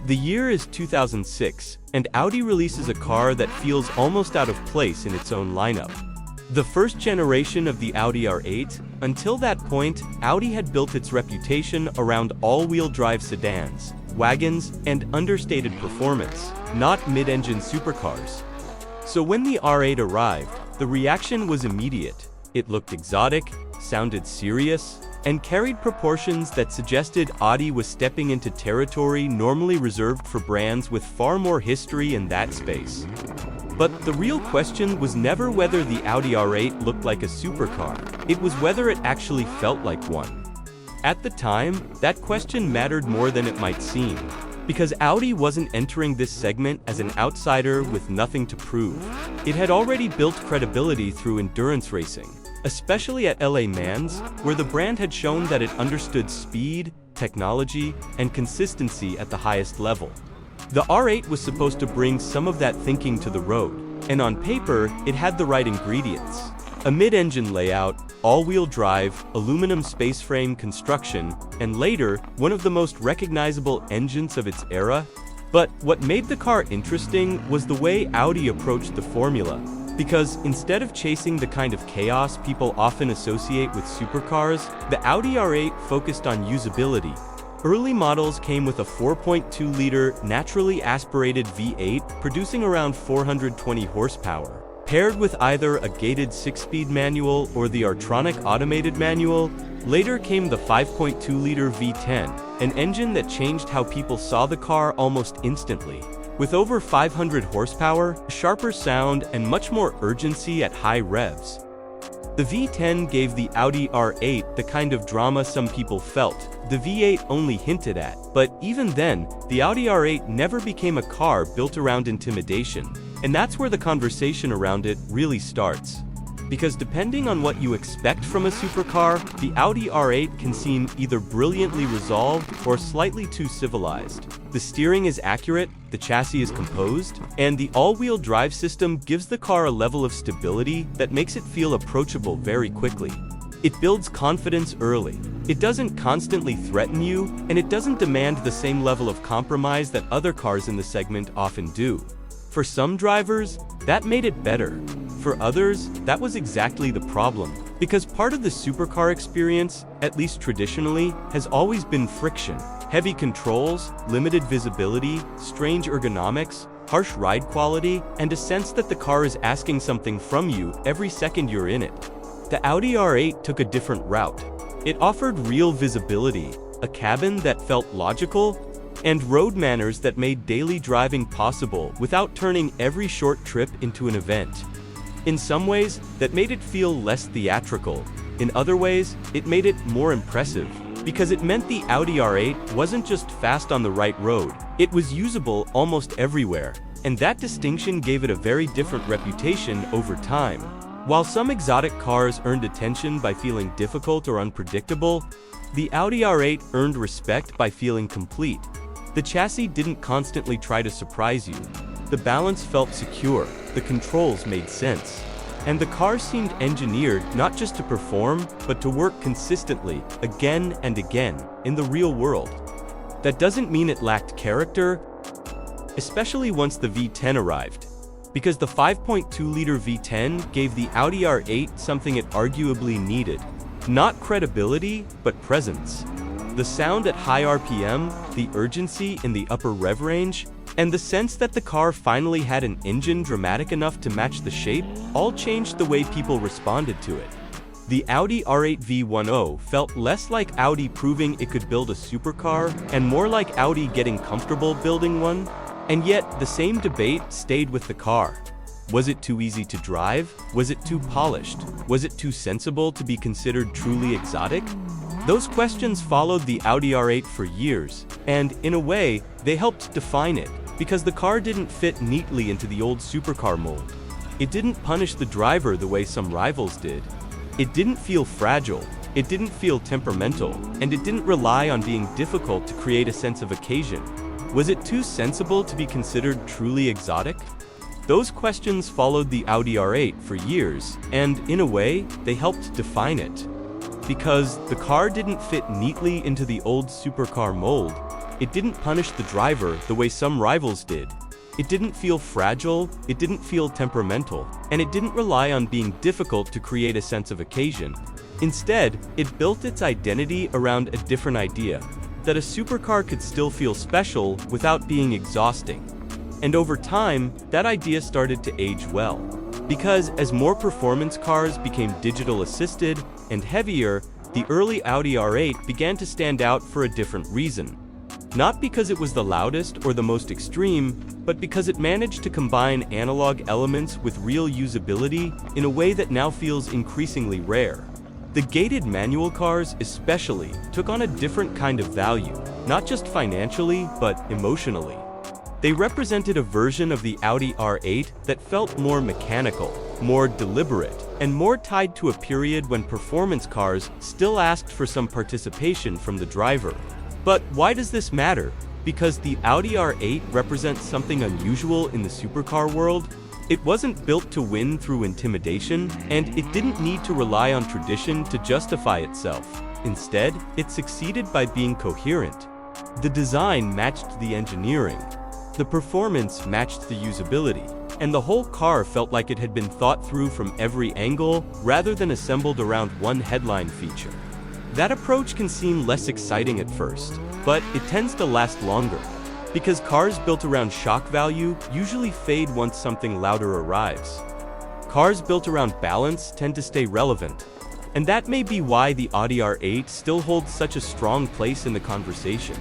The year is 2006, and Audi releases a car that feels almost out of place in its own lineup. The first generation of the Audi R8, until that point, Audi had built its reputation around all-wheel drive sedans, wagons, and understated performance, not mid-engine supercars. So when the R8 arrived, the reaction was immediate. It looked exotic, sounded serious, and carried proportions that suggested Audi was stepping into territory normally reserved for brands with far more history in that space. But the real question was never whether the Audi R8 looked like a supercar, it was whether it actually felt like one. At the time, that question mattered more than it might seem, because Audi wasn't entering this segment as an outsider with nothing to prove. It had already built credibility through endurance racing, especially at LA Mans, where the brand had shown that it understood speed, technology, and consistency at the highest level. The R8 was supposed to bring some of that thinking to the road, and on paper, it had the right ingredients. A mid-engine layout, all-wheel drive, aluminum space frame construction, and later, one of the most recognizable engines of its era. But what made the car interesting was the way Audi approached the formula. Because instead of chasing the kind of chaos people often associate with supercars, the Audi R8 focused on usability. Early models came with a 4.2-liter naturally aspirated V8 producing around 420 horsepower. Paired with either a gated 6-speed manual or the Artronic automated manual, later came the 5.2-liter V10, an engine that changed how people saw the car almost instantly. With over 500 horsepower, sharper sound, and much more urgency at high revs. The V10 gave the Audi R8 the kind of drama some people felt the V8 only hinted at, but even then, the Audi R8 never became a car built around intimidation, and that's where the conversation around it really starts. Because depending on what you expect from a supercar, the Audi R8 can seem either brilliantly resolved or slightly too civilized. The steering is accurate, the chassis is composed, and the all-wheel drive system gives the car a level of stability that makes it feel approachable very quickly. It builds confidence early. It doesn't constantly threaten you, and it doesn't demand the same level of compromise that other cars in the segment often do. For some drivers, that made it better. For others, that was exactly the problem. Because part of the supercar experience, at least traditionally, has always been friction. Heavy controls, limited visibility, strange ergonomics, harsh ride quality, and a sense that the car is asking something from you every second you're in it. The Audi R8 took a different route. It offered real visibility, a cabin that felt logical, and road manners that made daily driving possible without turning every short trip into an event. In some ways, that made it feel less theatrical. In other ways, it made it more impressive, because it meant the Audi R8 wasn't just fast on the right road, it was usable almost everywhere, and that distinction gave it a very different reputation over time. While some exotic cars earned attention by feeling difficult or unpredictable, the Audi R8 earned respect by feeling complete. The chassis didn't constantly try to surprise you. The balance felt secure, the controls made sense. And the car seemed engineered not just to perform, but to work consistently, again and again, in the real world. That doesn't mean it lacked character, especially once the V10 arrived. Because the 5.2-liter V10 gave the Audi R8 something it arguably needed. Not credibility, but presence. The sound at high RPM, the urgency in the upper rev range, and the sense that the car finally had an engine dramatic enough to match the shape, all changed the way people responded to it. The Audi R8 V10 felt less like Audi proving it could build a supercar, and more like Audi getting comfortable building one. And yet, the same debate stayed with the car. Was it too easy to drive? Was it too polished? Was it too sensible to be considered truly exotic? Those questions followed the Audi R8 for years, and, in a way, they helped define it, because the car didn't fit neatly into the old supercar mold. It didn't punish the driver the way some rivals did. It didn't feel fragile, it didn't feel temperamental, and it didn't rely on being difficult to create a sense of occasion. Was it too sensible to be considered truly exotic? Those questions followed the Audi R8 for years, and, in a way, they helped define it. Because the car didn't fit neatly into the old supercar mold, it didn't punish the driver the way some rivals did. It didn't feel fragile, it didn't feel temperamental, and it didn't rely on being difficult to create a sense of occasion. Instead, it built its identity around a different idea, that a supercar could still feel special without being exhausting. And over time, that idea started to age well. Because as more performance cars became digital assisted and heavier, the early Audi R8 began to stand out for a different reason. Not because it was the loudest or the most extreme, but because it managed to combine analog elements with real usability in a way that now feels increasingly rare. The gated manual cars especially took on a different kind of value, not just financially, but emotionally. They represented a version of the Audi R8 that felt more mechanical, more deliberate, and more tied to a period when performance cars still asked for some participation from the driver. But why does this matter? Because the Audi R8 represents something unusual in the supercar world. It wasn't built to win through intimidation, and it didn't need to rely on tradition to justify itself. Instead, it succeeded by being coherent. The design matched the engineering. The performance matched the usability, and the whole car felt like it had been thought through from every angle rather than assembled around one headline feature. That approach can seem less exciting at first, but it tends to last longer, because cars built around shock value usually fade once something louder arrives. Cars built around balance tend to stay relevant, and that may be why the Audi R8 still holds such a strong place in the conversation.